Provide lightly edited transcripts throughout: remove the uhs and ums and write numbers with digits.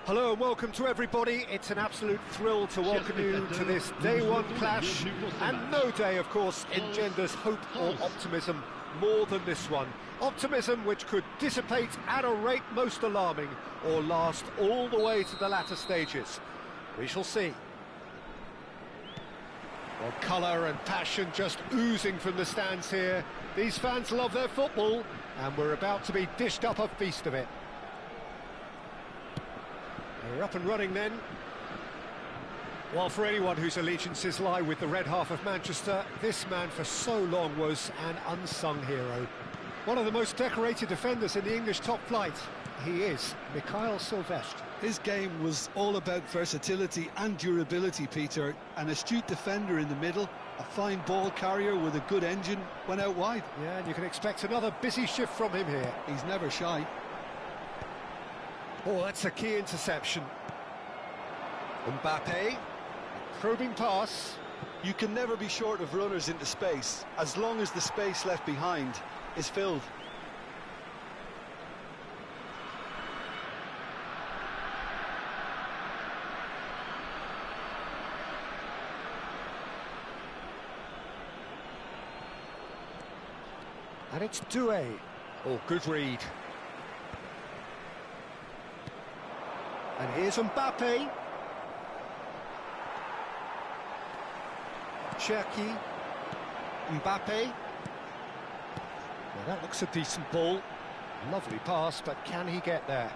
Hello and welcome to everybody. It's an absolute thrill to welcome you to this day one clash, and no day, of course, engenders hope or optimism more than this one. Optimism which could dissipate at a rate most alarming or last all the way to the latter stages. We shall see. Well, colour and passion just oozing from the stands here. These fans love their football, and we're about to be dished up a feast of it. We're up and running then. Well, for anyone whose allegiances lie with the red half of Manchester, this man for so long was an unsung hero. One of the most decorated defenders in the English top flight. He is Mikhail Silvestre. His game was all about versatility and durability, Peter. An astute defender in the middle, a fine ball carrier with a good engine, went out wide. Yeah, and you can expect another busy shift from him here. He's never shy. Oh, that's a key interception. Mbappe, probing pass. You can never be short of runners into space, as long as the space left behind is filled. And it's Doué. Oh, good read. And here's Mbappe. Cherki. Mbappe. Well, that looks a decent ball. Lovely pass, but can he get there?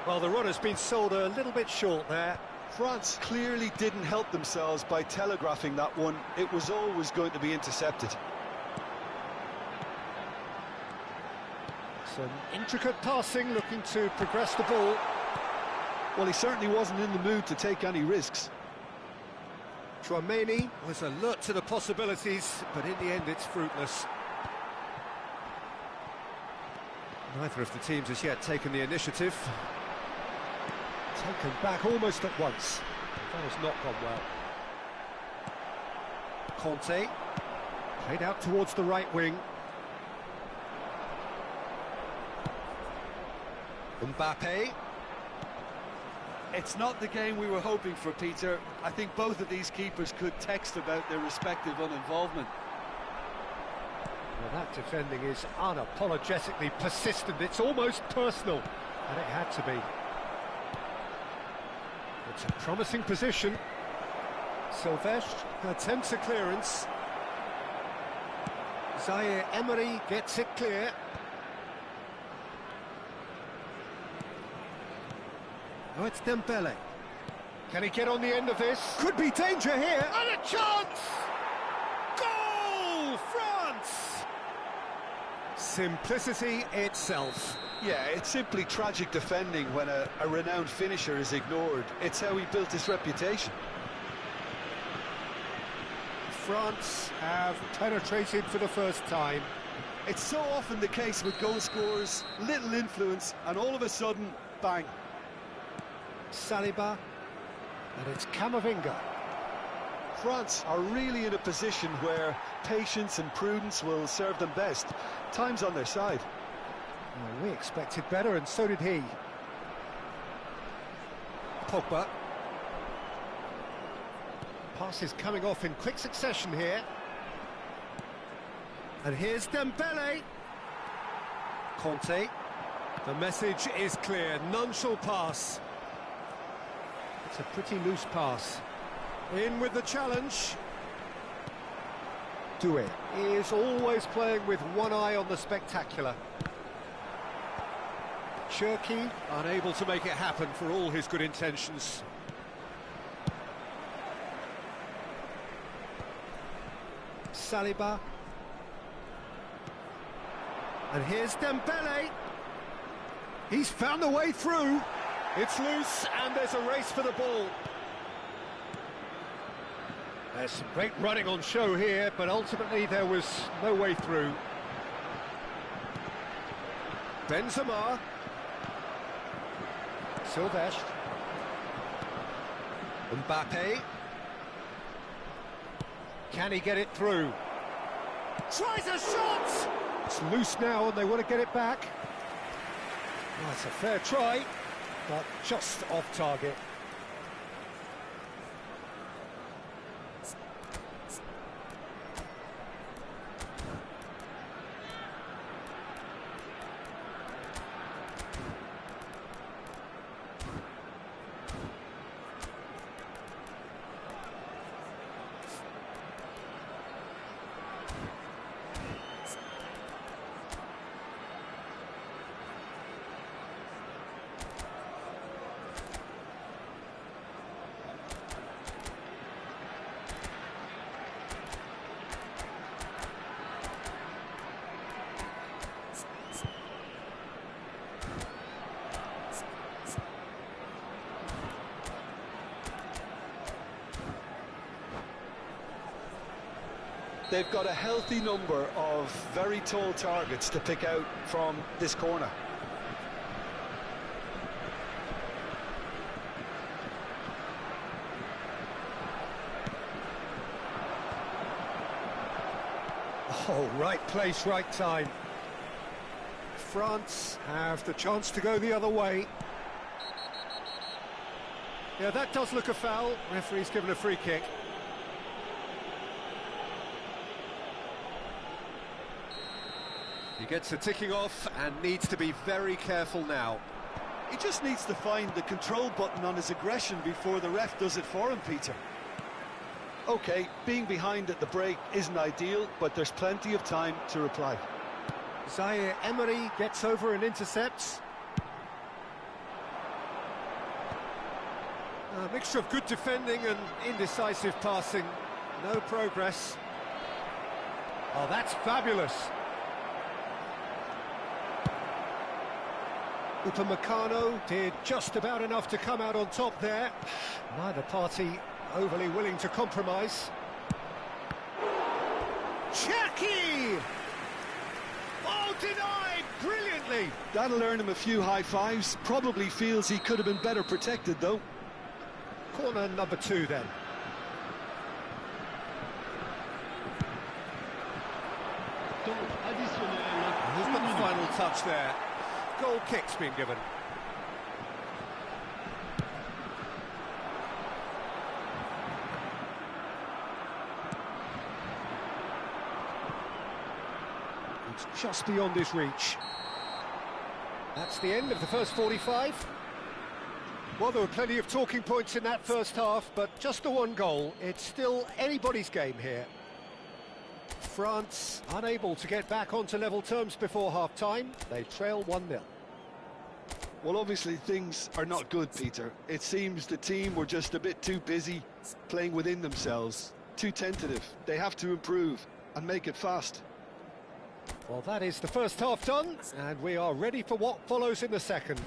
Well, the runner's been sold a little bit short there. France clearly didn't help themselves by telegraphing that one. It was always going to be intercepted. Some intricate passing, looking to progress the ball. Well, he certainly wasn't in the mood to take any risks. Chouameni was alert to the possibilities, but in the end it's fruitless. Neither of the teams has yet taken the initiative. Taken back almost at once. That has not gone well. Conte, played out towards the right wing. Mbappe. It's not the game we were hoping for, Peter. I think both of these keepers could text about their respective uninvolvement. Well, that defending is unapologetically persistent. It's almost personal, and it had to be. It's a promising position. Silvestre attempts a clearance. Zaire Emery gets it clear. Oh, it's Dembele. Can he get on the end of this? Could be danger here. And a chance! Goal, France! Simplicity itself. Yeah, it's simply tragic defending when a renowned finisher is ignored. It's how he built his reputation. France have penetrated for the first time. It's so often the case with goal scorers, little influence, and all of a sudden, bang. Saliba, and it's Camavinga. France are really in a position where patience and prudence will serve them best. Time's on their side. Well, we expected better, and so did he. Pogba. Pass is coming off in quick succession here. And here's Dembele. Conte. The message is clear, none shall pass. It's a pretty loose pass. In with the challenge. Doué is always playing with one eye on the spectacular. Cherki unable to make it happen for all his good intentions. Saliba. And here's Dembele. He's found a way through. It's loose, and there's a race for the ball. There's some great running on show here, but ultimately there was no way through. Benzema. Silvestre. Mbappe. Can he get it through? Tries a shot! It's loose now, and they want to get it back. Oh, it's a fair try. but just off target. They've got a healthy number of very tall targets to pick out from this corner. Oh, right place, right time. France have the chance to go the other way. Yeah, that does look a foul. Referee's given a free kick. He gets the ticking off and needs to be very careful now. He just needs to find the control button on his aggression before the ref does it for him, Peter. OK, being behind at the break isn't ideal, but there's plenty of time to reply. Zaire Emery gets over and intercepts. A mixture of good defending and indecisive passing. No progress. Oh, that's fabulous. Upamecano did just about enough to come out on top there. Neither party overly willing to compromise. Cherki! Oh, denied brilliantly! That'll earn him a few high fives. Probably feels he could have been better protected, though. Corner number 2 then. Who's got the final touch there? Goal kick's been given. It's just beyond his reach. That's the end of the first 45. Well, there were plenty of talking points in that first half, but just the one goal. It's still anybody's game here. France unable to get back onto level terms before half-time. They trail 1-0. Well, obviously things are not good, Peter. It seems the team were just a bit too busy playing within themselves, too tentative. They have to improve and make it fast. Well, that is the first half done, and we are ready for what follows in the second.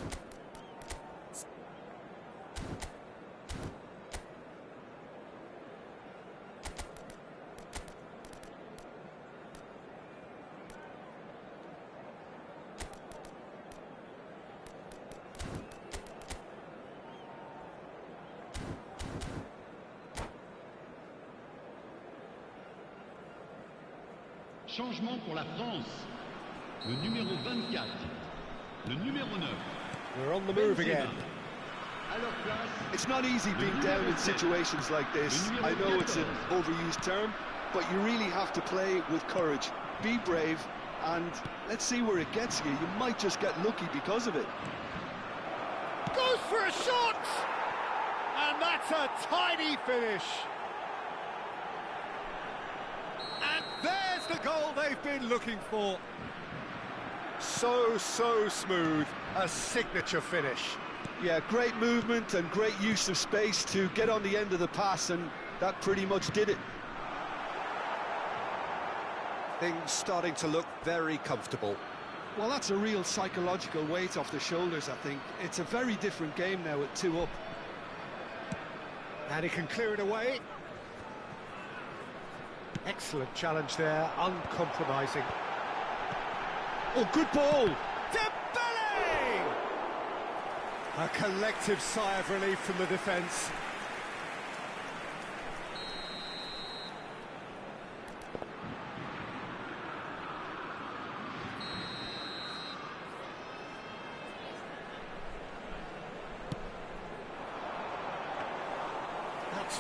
Changement pour la France. Le numéro 24. Le numéro 9. We're on the move again. It's not easy being down in situations like this. I know it's an overused term, but you really have to play with courage. Be brave, and let's see where it gets you. You might just get lucky because of it. Goes for a shot! And that's a tiny finish. And there's the goal they've been looking for. So smooth, a signature finish. Yeah, great movement and great use of space to get on the end of the pass, and that pretty much did it. Things starting to look very comfortable. Well, that's a real psychological weight off the shoulders, I think. It's a very different game now at 2 up. And he can clear it away. Excellent challenge there, uncompromising. Oh, good ball! Dembele! A collective sigh of relief from the defence.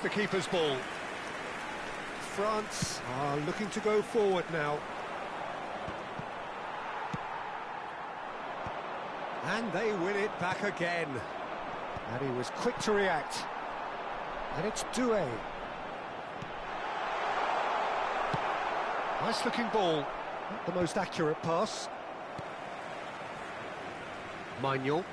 the keeper's ball. France are looking to go forward now. And they win it back again. And he was quick to react. And it's Doué. Nice looking ball. Not the most accurate pass. Manuel.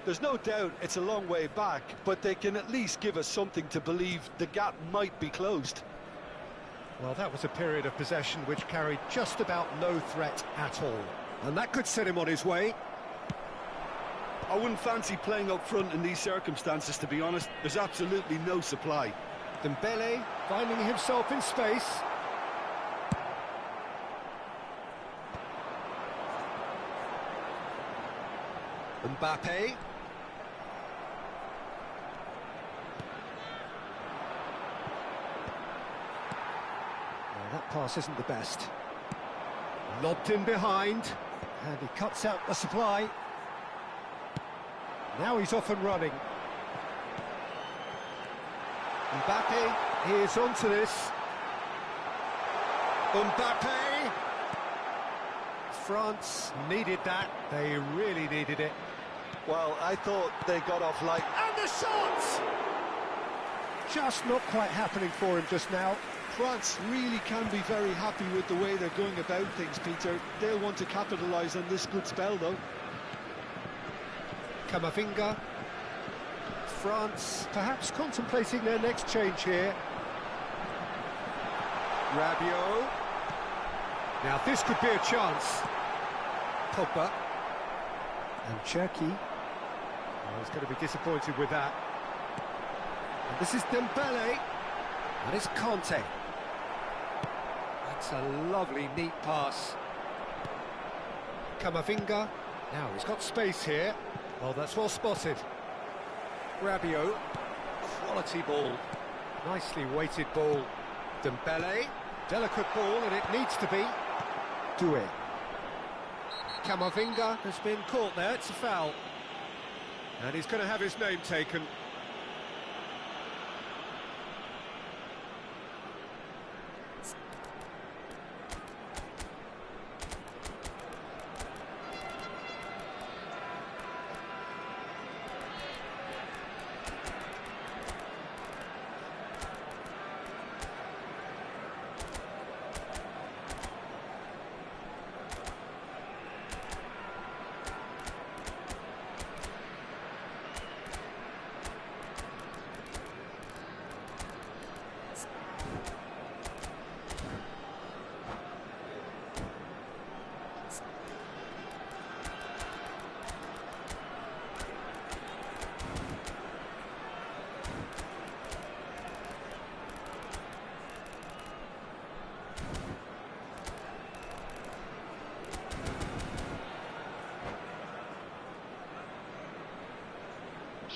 There's no doubt it's a long way back, but they can at least give us something to believe the gap might be closed. Well, that was a period of possession which carried just about no threat at all. And that could set him on his way. I wouldn't fancy playing up front in these circumstances, to be honest. There's absolutely no supply. Dembele finding himself in space. Mbappe. Well, that pass isn't the best. Lobbed in behind, and he cuts out the supply. Now he's off and running. Mbappe is onto this. Mbappe! France needed that. They really needed it. Well, I thought they got off light. And the shot! Just not quite happening for him just now. France really can be very happy with the way they're going about things, Peter. They'll want to capitalise on this good spell, though. Camavinga. France perhaps contemplating their next change here. Rabiot. Now this could be a chance. Pogba. And Cherki. Oh, he's going to be disappointed with that. And this is Dembele. And it's Conte. That's a lovely, neat pass. Camavinga. Now he's got space here. Oh, that's well spotted. Rabiot. Quality ball. Nicely weighted ball. Dembele. Delicate ball, and it needs to be. Doué. Camavinga has been caught there. It's a foul. And he's going to have his name taken.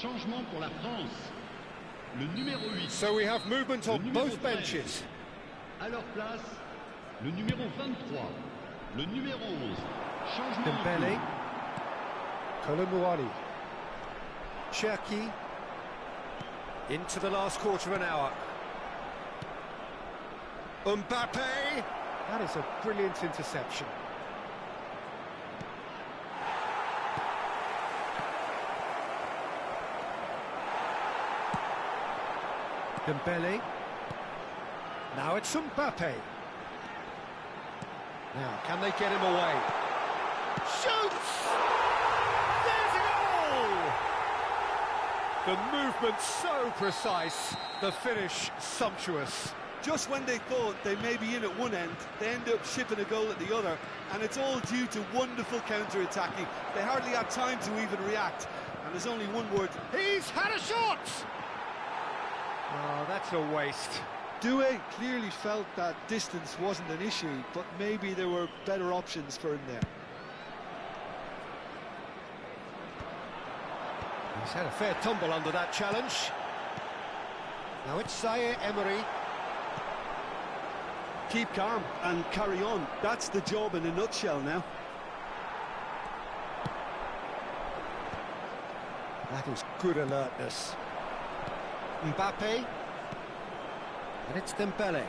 Changement pour la France. Le numéro 8. So we have movement on both benches. À leur place, le numéro 23. Le numéro 11. Changement. Dembele. Colomouani. Cherki. Into the last quarter of an hour. Mbappe. That is a brilliant interception. Dembele. Now it's Mbappe. Now, can they get him away? Shoots! There's a goal! The movement so precise, the finish sumptuous. Just when they thought they may be in at one end, they end up shipping a goal at the other, and it's all due to wonderful counter-attacking. They hardly had time to even react, and there's only one word. He's had a shot! Oh, that's a waste. Doué clearly felt that distance wasn't an issue, but maybe there were better options for him there. He's had a fair tumble under that challenge. Now it's Zaire Emery. Keep calm and carry on. That's the job in a nutshell now. That is good alertness. Mbappe. And it's Dembele.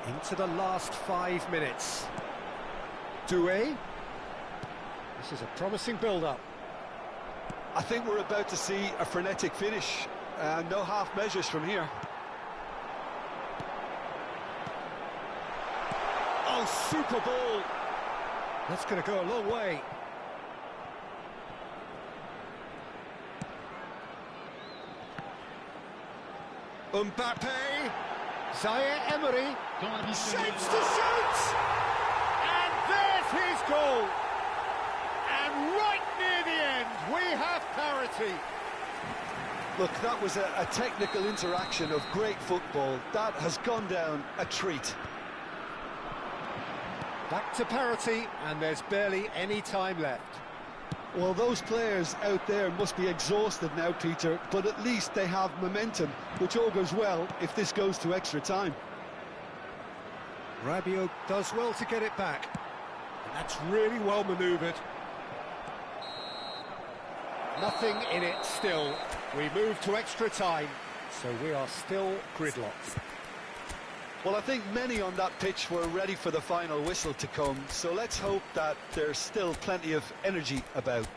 Into the last 5 minutes. Doué. This is a promising build-up. I think we're about to see a frenetic finish. No half measures from here. Oh, super ball! That's going to go a long way. Mbappe! Zaire Emery shapes to shoot! And there's his goal! And right near the end, we have parity. Look, that was a technical interaction of great football. That has gone down a treat. Back to parity, and there's barely any time left. Well, those players out there must be exhausted now, Peter, but at least they have momentum, which augurs well if this goes to extra time. Rabiot does well to get it back, and that's really well manoeuvred. Nothing in it still. We move to extra time, so we are still gridlocked. Well, I think many on that pitch were ready for the final whistle to come, so let's hope that there's still plenty of energy about.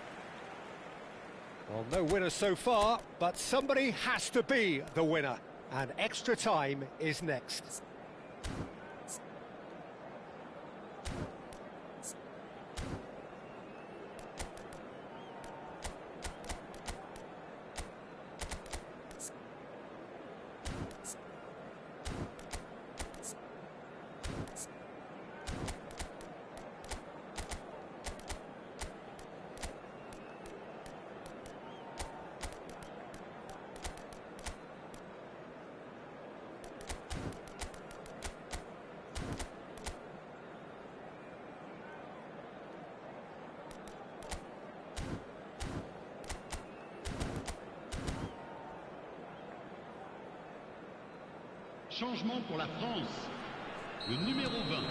Well, no winner so far, but somebody has to be the winner, and extra time is next. Changement pour la France. Le numéro 20.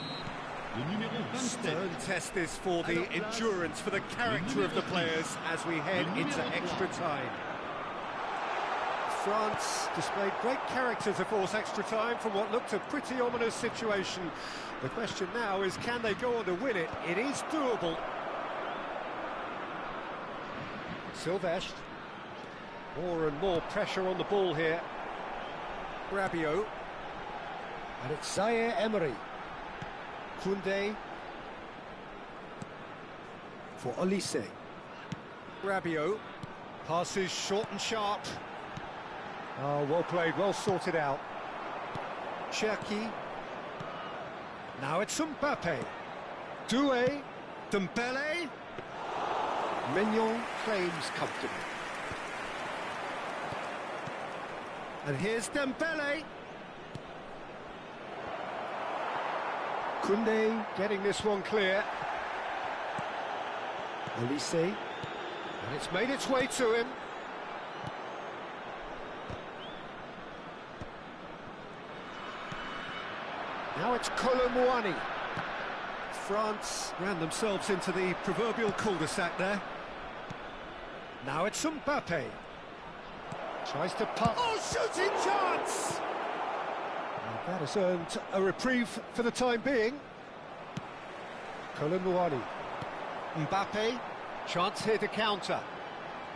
Le numéro 27. Stern test this for the endurance, for the character of the players as we head into extra time. France displayed great character to force extra time from what looked a pretty ominous situation. The question now is, can they go on to win it? It is doable. Sylvestre. More and more pressure on the ball here. Rabiot. And it's Zaire Emery. Koundé. For Edisi. Rabiot. Passes short and sharp. Oh, well played, well sorted out. Cherki. Now it's Mbappe. Doué. Dembele. Mignon claims comfortably. And here's Dembele. Koundé getting this one clear. Edisi. And it's made its way to him. Now it's Colomouani. France ran themselves into the proverbial cul-de-sac there. Now it's Mbappe. Tries to putt. Oh, shooting chance! And that has earned a reprieve for the time being. Colomouani. Mbappe. Chance here to counter.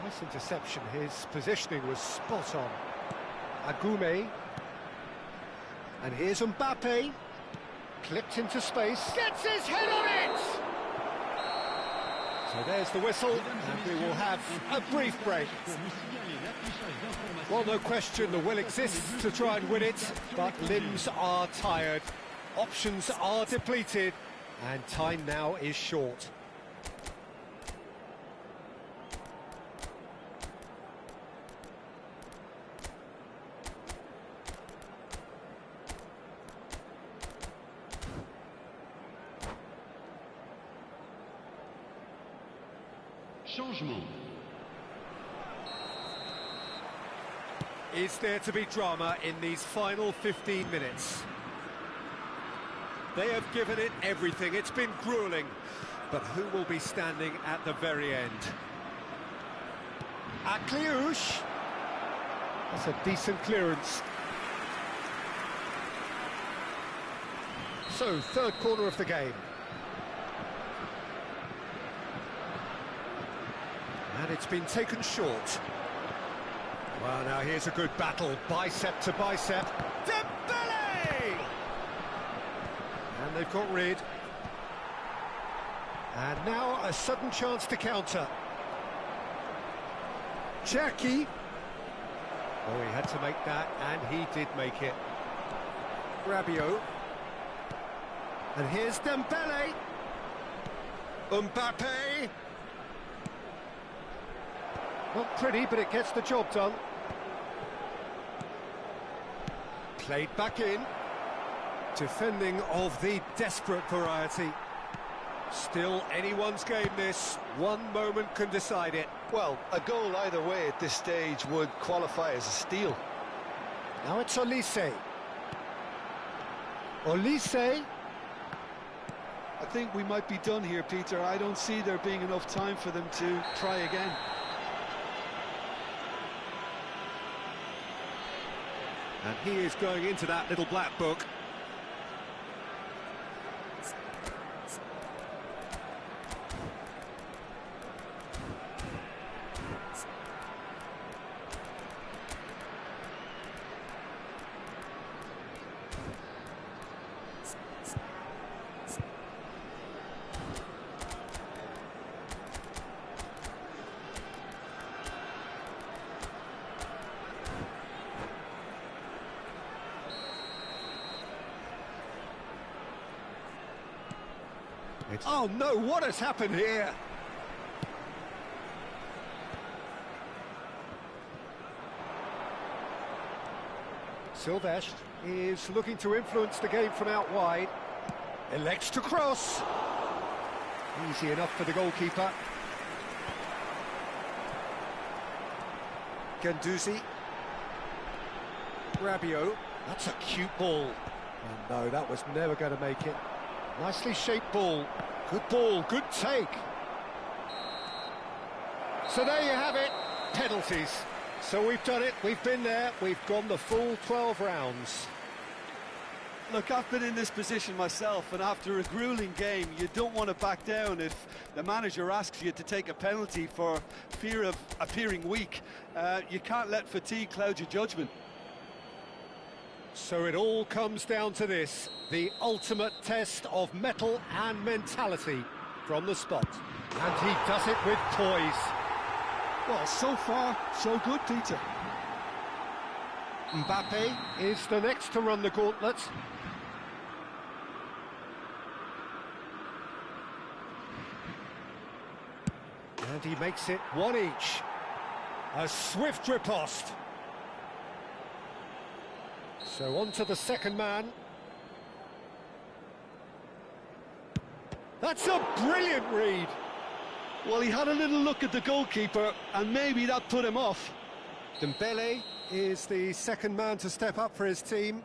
Nice interception. His positioning was spot on. Agoume. And here's Mbappe. Clipped into space. Gets his head on it! So there's the whistle, and we will have a brief break. Well, no question, the will exists to try and win it, but limbs are tired, options are depleted, and time now is short. Changement. Is there to be drama in these final 15 minutes? They have given it everything, it's been gruelling, but who will be standing at the very end? Akliouche, That's a decent clearance. So, third corner of the game. And it's been taken short. Well, now here's a good battle, bicep to bicep. Dembele! And they've got rid. And now a sudden chance to counter. Jackie. Oh, he had to make that, and he did make it. Rabiot. And here's Dembele. Mbappe. Not pretty, but it gets the job done. Played back in. Defending of the desperate variety. Still anyone's game this. One moment can decide it. Well, a goal either way at this stage would qualify as a steal. Now it's Olise. Olise. I think we might be done here, Peter. I don't see there being enough time for them to try again. And he is going into that little black book. Oh no, what has happened here? Silvestre is looking to influence the game from out wide. Elects to cross. Easy enough for the goalkeeper. Edisi. Rabiot. That's a cute ball. Oh no, that was never going to make it. Nicely shaped ball. Good ball, good take. So there you have it, penalties. So we've done it, we've been there, we've gone the full 12 rounds. Look, I've been in this position myself, and after a grueling game, you don't want to back down if the manager asks you to take a penalty for fear of appearing weak. You can't let fatigue cloud your judgment. So it all comes down to this, the ultimate test of mettle and mentality from the spot. And he does it with poise. Well, so far, so good, Peter. Mbappe is the next to run the gauntlet. And he makes it one each. A swift riposte. So on to the second man. That's a brilliant read. Well, he had a little look at the goalkeeper, and maybe that put him off. Dembele is the second man to step up for his team.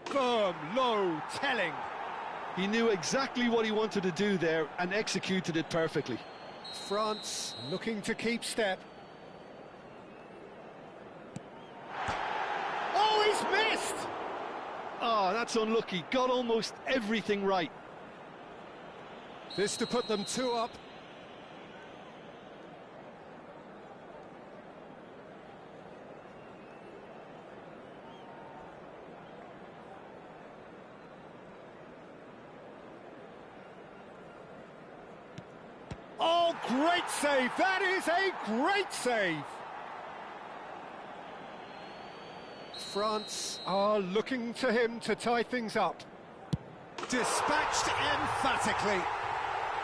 Firm, low, telling. He knew exactly what he wanted to do there and executed it perfectly. France looking to keep step. Oh, he's missed! Oh, that's unlucky. Got almost everything right. This to put them 2 up. Oh, great save! That is a great save! France are looking to him to tie things up. Dispatched emphatically.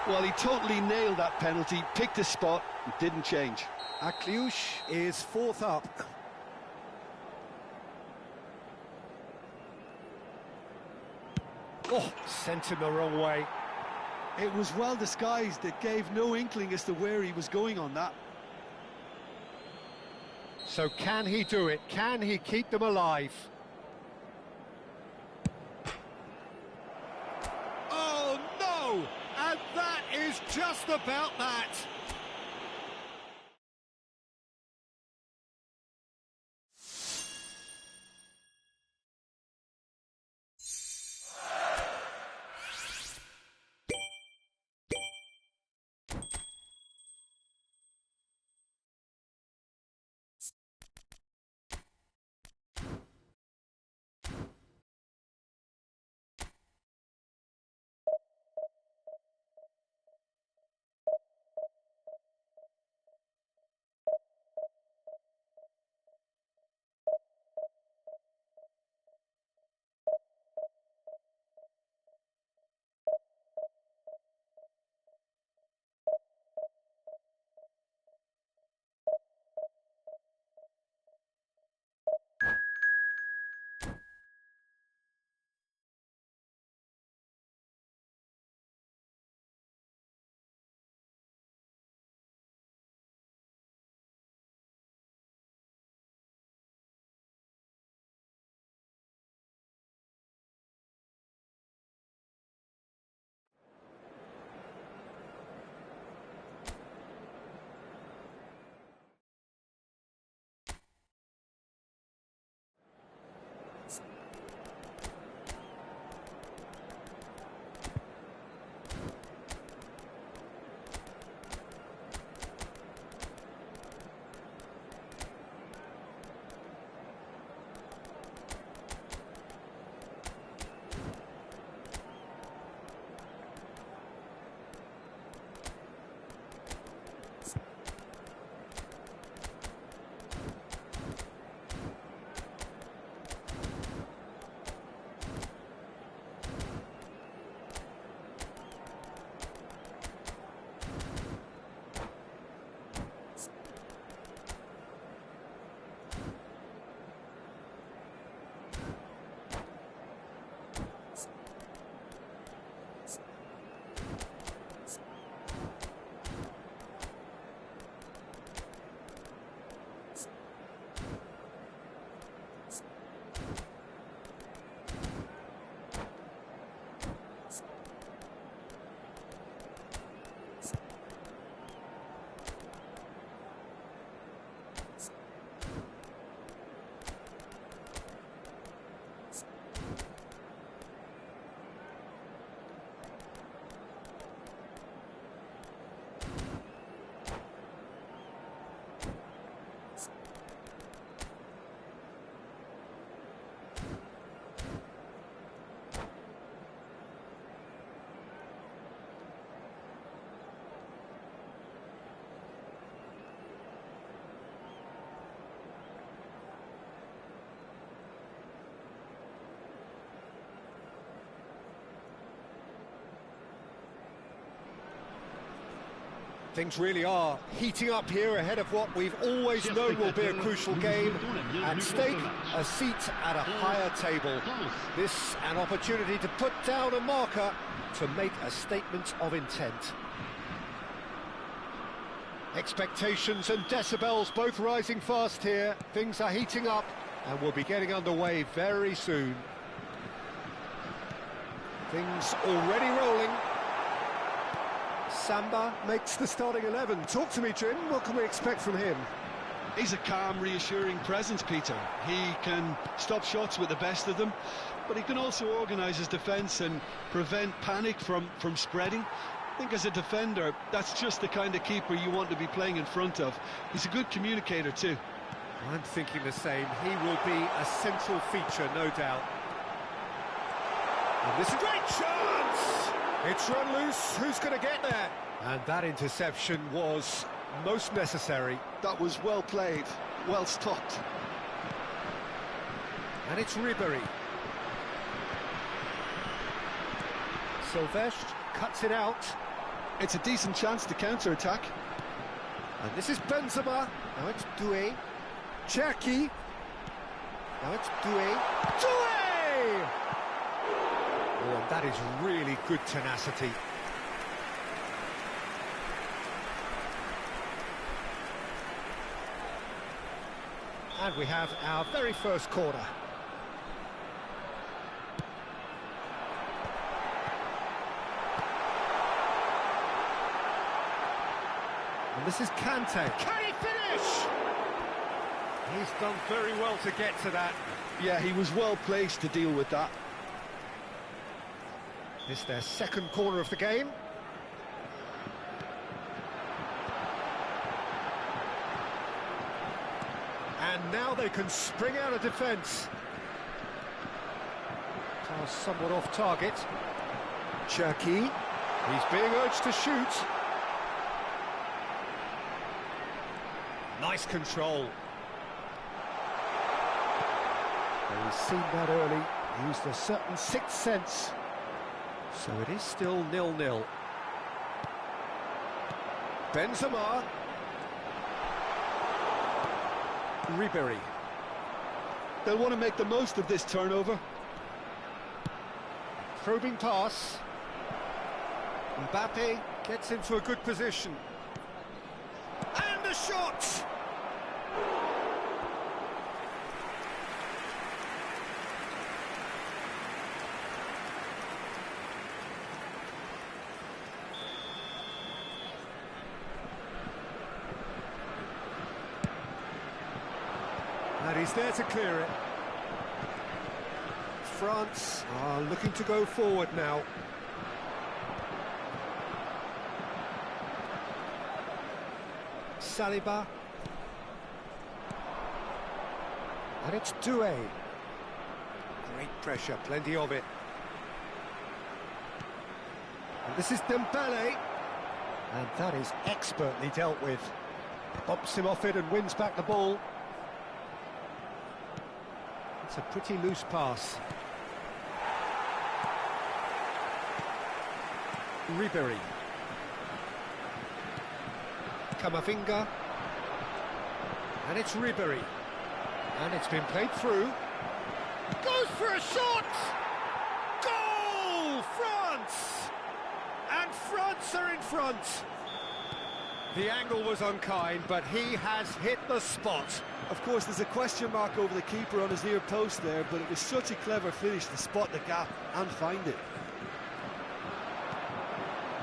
Well, he totally nailed that penalty, picked a spot, and didn't change. Akliouche is 4th up. Oh, sent him the wrong way. It was well disguised. It gave no inkling as to where he was going on that. So can he do it? Can he keep them alive? Oh, no! And that is It's just about that. Things really are heating up here ahead of what we've always known will be a crucial game. At stake, a seat at a higher table. This an opportunity to put down a marker to make a statement of intent. Expectations and decibels both rising fast here. Things are heating up and we'll be getting underway very soon. Things already rolling. Samba makes the starting 11. Talk to me, Jim. What can we expect from him? He's a calm, reassuring presence, Peter. He can stop shots with the best of them, but he can also organise his defence and prevent panic from spreading. I think as a defender, that's just the kind of keeper you want to be playing in front of. He's a good communicator too. I'm thinking the same. He will be a central feature, no doubt. And this is a great chance! It's run loose. Who's going to get there? And that interception was most necessary. That was well played, well stopped. And it's Ribery. Silvestre cuts it out. It's a decent chance to counter-attack. And this is Benzema. Now it's Doué. Cherki. Now it's Doué. Doué! Oh, and that is really good tenacity. And we have our very first corner. And this is Kante. Can he finish? He's done very well to get to that. Yeah, he was well placed to deal with that. It's their second corner of the game. And now they can spring out of defence. Pass somewhat off target. Cherki. He's being urged to shoot. Nice control. He's seen that early, used a certain sixth sense. So it is still 0-0. Benzema. Ribery. They'll want to make the most of this turnover. Probing pass. Mbappe gets into a good position. And the shot! And he's there to clear it. France are looking to go forward now. Saliba. And it's Doué. Great pressure, plenty of it. And this is Dembele. And that is expertly dealt with. Bumps him off it and wins back the ball. It's a pretty loose pass. Ribery. Camavinga. And it's Ribery. And it's been played through. Goes for a shot! Goal! France! And France are in front. The angle was unkind, but he has hit the spot. Of course, there's a question mark over the keeper on his near post there, but it was such a clever finish to spot the gap and find it.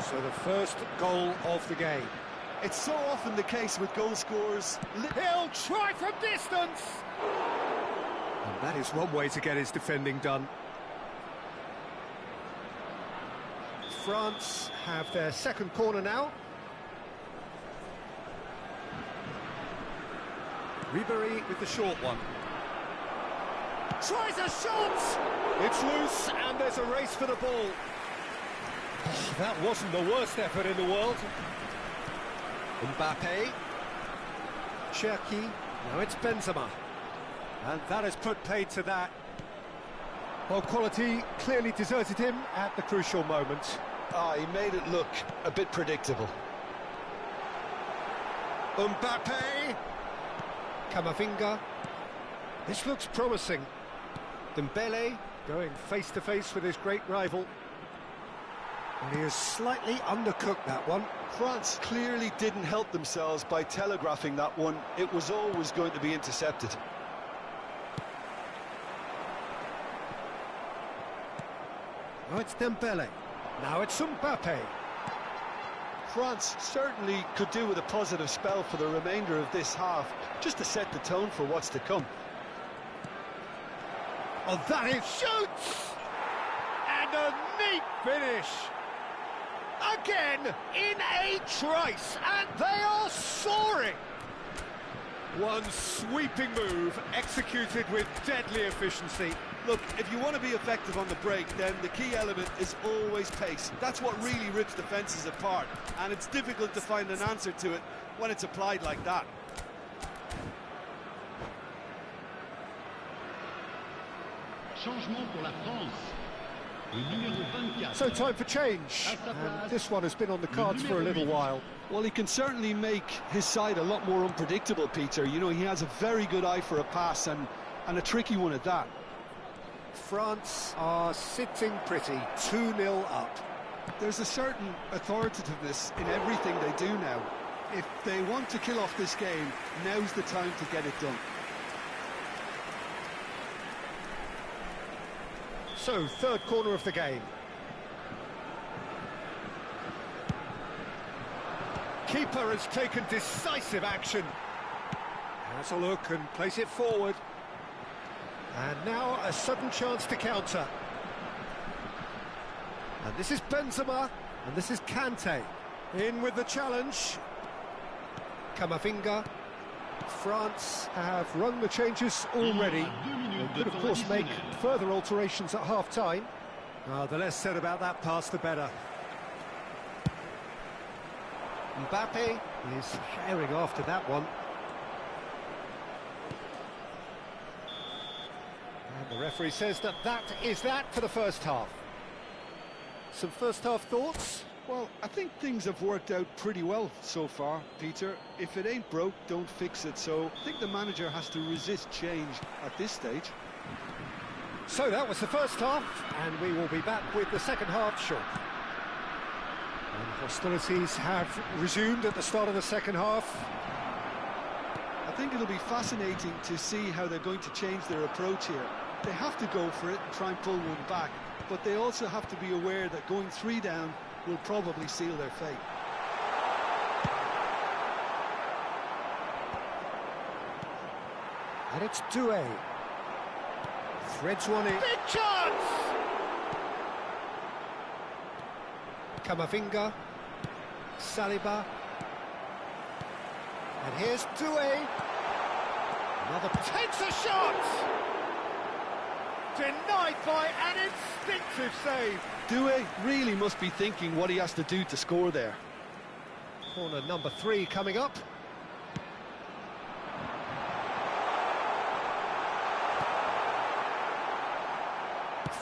So the first goal of the game. It's so often the case with goal scorers. He'll try from distance! And that is one way to get his defending done. France have their second corner now. Ribery with the short one. Tries a shot! It's loose and there's a race for the ball. Oh, that wasn't the worst effort in the world. Mbappe. Cherki. Now it's Benzema. And that has put paid to that. Well, quality clearly deserted him at the crucial moment. He made it look a bit predictable. Mbappe. Camavinga. This looks promising. Dembele going face-to-face with his great rival. And he has slightly undercooked that one. France clearly didn't help themselves by telegraphing that one. It was always going to be intercepted. Now it's Dembele. Now it's Mbappe. France certainly could do with a positive spell for the remainder of this half, just to set the tone for what's to come. Oh, that is shoots! And a neat finish! Again, in a trice, and they are soaring! One sweeping move, executed with deadly efficiency. Look, if you want to be effective on the break, then the key element is always pace. That's what really rips defences apart, and it's difficult to find an answer to it when it's applied like that. Changement pour la France. Le numéro 24. So time for change, and this one has been on the cards for a little while. Well, he can certainly make his side a lot more unpredictable, Peter. You know, he has a very good eye for a pass, and a tricky one at that. France are sitting pretty, 2-0 up. There's a certain authoritativeness in everything they do now. If they want to kill off this game, now's the time to get it done. So, third corner of the game. Keeper has taken decisive action. Has a look and place it forward. And now a sudden chance to counter. And this is Benzema, and this is Kante. In with the challenge. Camavinga. France have run the changes already. They could, of course, make further alterations at half-time. The less said about that pass, the better. Mbappe is herring after that one. And the referee says that is that for the first half. Some first-half thoughts? Well, I think things have worked out pretty well so far, Peter. If it ain't broke, don't fix it. So I think the manager has to resist change at this stage. So that was the first half, and we will be back with the second half shortly. And hostilities have resumed at the start of the second half. I think it'll be fascinating to see how they're going to change their approach here. They have to go for it and try and pull one back, but they also have to be aware that going 3 down will probably seal their fate. And it's Doué. Threads one in. Big chance! Camavinga. Saliba. And here's Doué. Another takes a shot! Denied by an instinctive save. Doué really must be thinking what he has to do to score there. Corner number 3 coming up.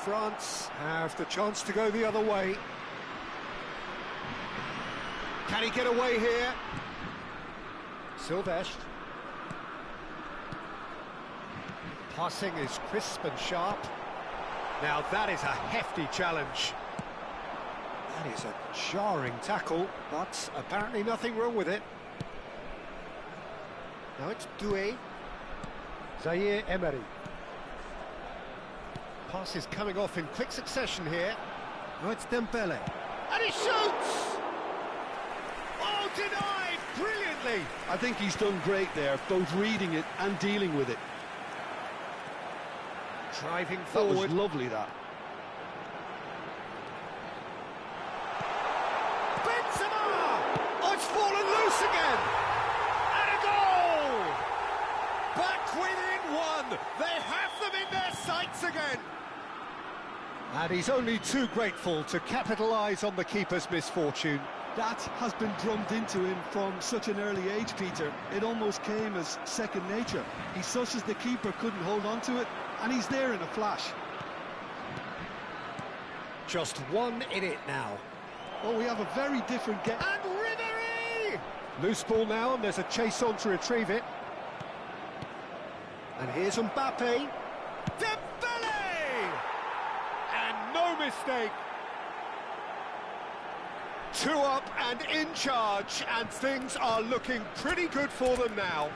France have the chance to go the other way. Can he get away here? Silvestre. Passing is crisp and sharp. Now that is a hefty challenge. That is a jarring tackle, but apparently nothing wrong with it. Now it's Doué. Zaire Emery. Pass is coming off in quick succession here. Now it's Dembele. And he shoots! Oh, denied brilliantly! I think he's done great there, both reading it and dealing with it. Driving forward. That was lovely, that. Benzema! Oh, it's fallen loose again! And a goal! Back within 1. They have them in their sights again. And he's only too grateful to capitalise on the keeper's misfortune. That has been drummed into him from such an early age, Peter. It almost came as second nature. He sussed the keeper couldn't hold on to it, and he's there in a flash. Just 1 in it now. Oh, we have a very different game. And Ribéry! Loose ball now, and there's a chase on to retrieve it. And here's Mbappe. Dembele! And no mistake. 2 up and in charge, and things are looking pretty good for them now.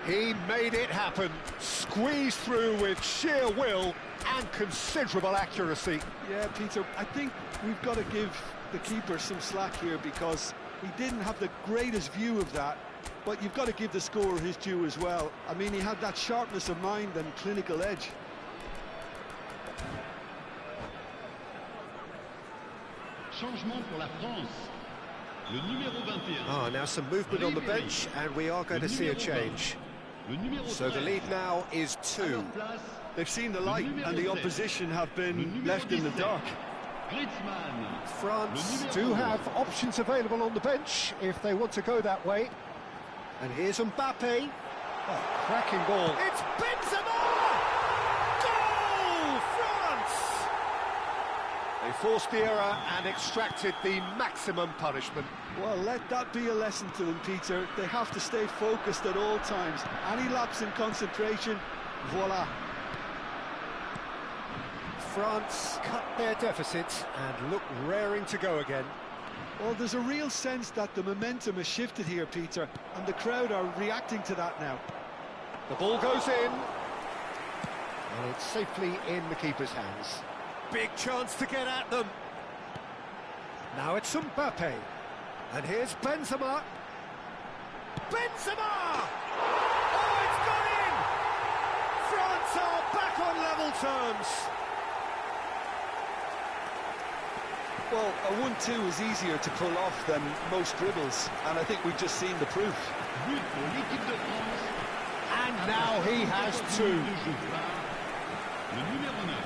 He made it happen, squeezed through with sheer will and considerable accuracy. Yeah, Peter, I think we've got to give the keeper some slack here because he didn't have the greatest view of that, but you've got to give the scorer his due as well. I mean, he had that sharpness of mind and clinical edge. Changement pour la France. Le numéro 21. Now some movement on the bench, and we are going to see a change. So the lead now is 2. They've seen the light, and the opposition have been left in the dark. France do have options available on the bench if they want to go that way. And here's Mbappe. Oh, cracking ball. It's Benzema! Goal! France! They forced the error and extracted the maximum punishment. Well, let that be a lesson to them, Peter. They have to stay focused at all times. Any lapse in concentration, voila. France cut their deficit and look raring to go again. Well, there's a real sense that the momentum has shifted here, Peter, and the crowd are reacting to that now. The ball goes in, and it's safely in the keeper's hands. Big chance to get at them. Now it's Mbappe. And here's Benzema. Benzema! Oh, it's gone in! France are back on level terms. Well, a 1-2 is easier to pull off than most dribbles, and I think we've just seen the proof. But pour l'équipe de France. And now he has two. Le numéro 9.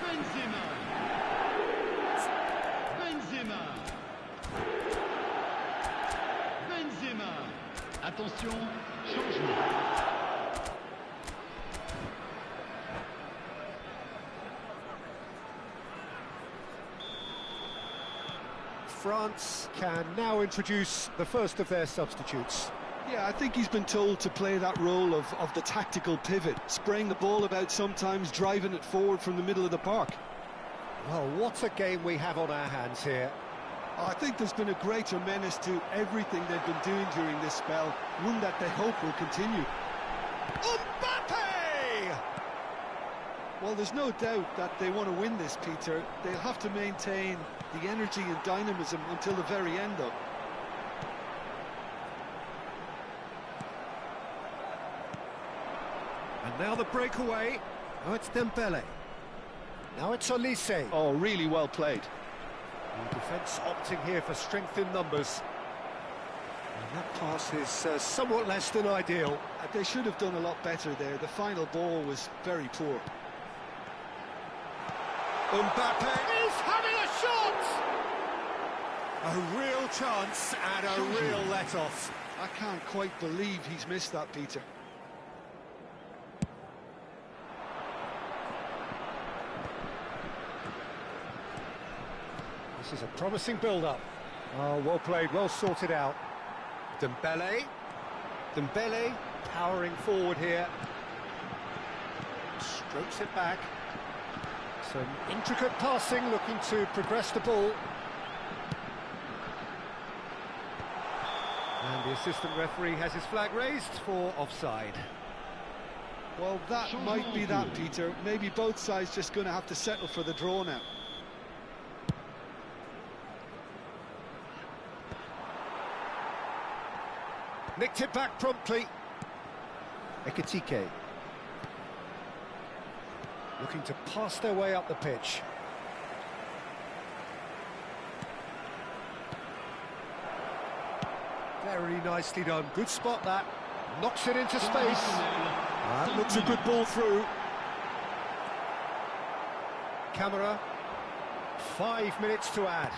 Benzema. Benzema. Benzema. Attention, changement. France can now introduce the first of their substitutes. Yeah, I think he's been told to play that role of the tactical pivot, spraying the ball about sometimes, driving it forward from the middle of the park. Well, what a game we have on our hands here. I think there's been a greater menace to everything they've been doing during this spell, one that they hope will continue. Mbappe! Well, there's no doubt that they want to win this, Peter. They'll have to maintain the energy and dynamism until the very end, though. And now the breakaway. Now it's Dembele. Now it's Edisi. Oh, really well played. The defence opting here for strength in numbers. And that pass is somewhat less than ideal. They should have done a lot better there. The final ball was very poor. Mbappe is having a shot! A real chance and a real let-off. I can't quite believe he's missed that, Peter. This is a promising build-up. Oh, well played, well sorted out. Dembele. Dembele powering forward here. Strokes it back. Some intricate passing, looking to progress the ball. And the assistant referee has his flag raised for offside. Well, that might be that, Peter. Maybe both sides just going to have to settle for the draw now. Nicked it back promptly. Edisi. Looking to pass their way up the pitch. Very nicely done. Good spot that. Knocks it into space. That looks a good ball through. Camera. 5 minutes to add.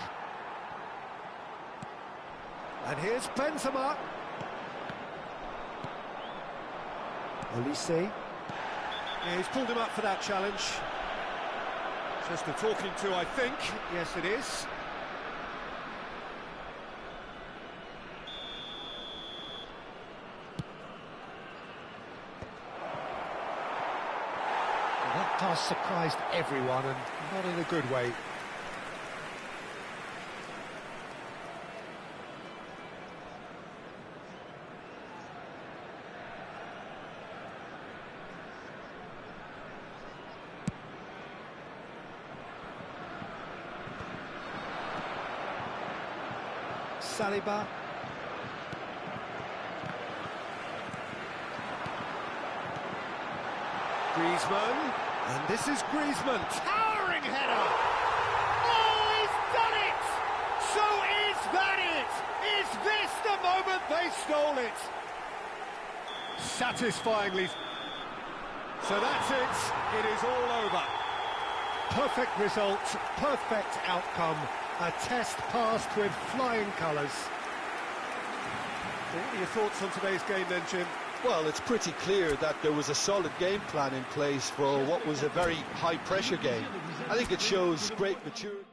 And here's Benzema. Edisi. Yeah, he's pulled him up for that challenge. Just a talking to, I think. Yes, it is. Well, that pass surprised everyone, and not in a good way. Saliba. Griezmann. And this is Griezmann. Towering header! Oh, he's done it! So is that it? Is this the moment they stole it? Satisfyingly. So that's it. It is all over. Perfect result, perfect outcome. A test passed with flying colours. What are your thoughts on today's game then, Jim? Well, it's pretty clear that there was a solid game plan in place for what was a very high-pressure game. I think it shows great maturity.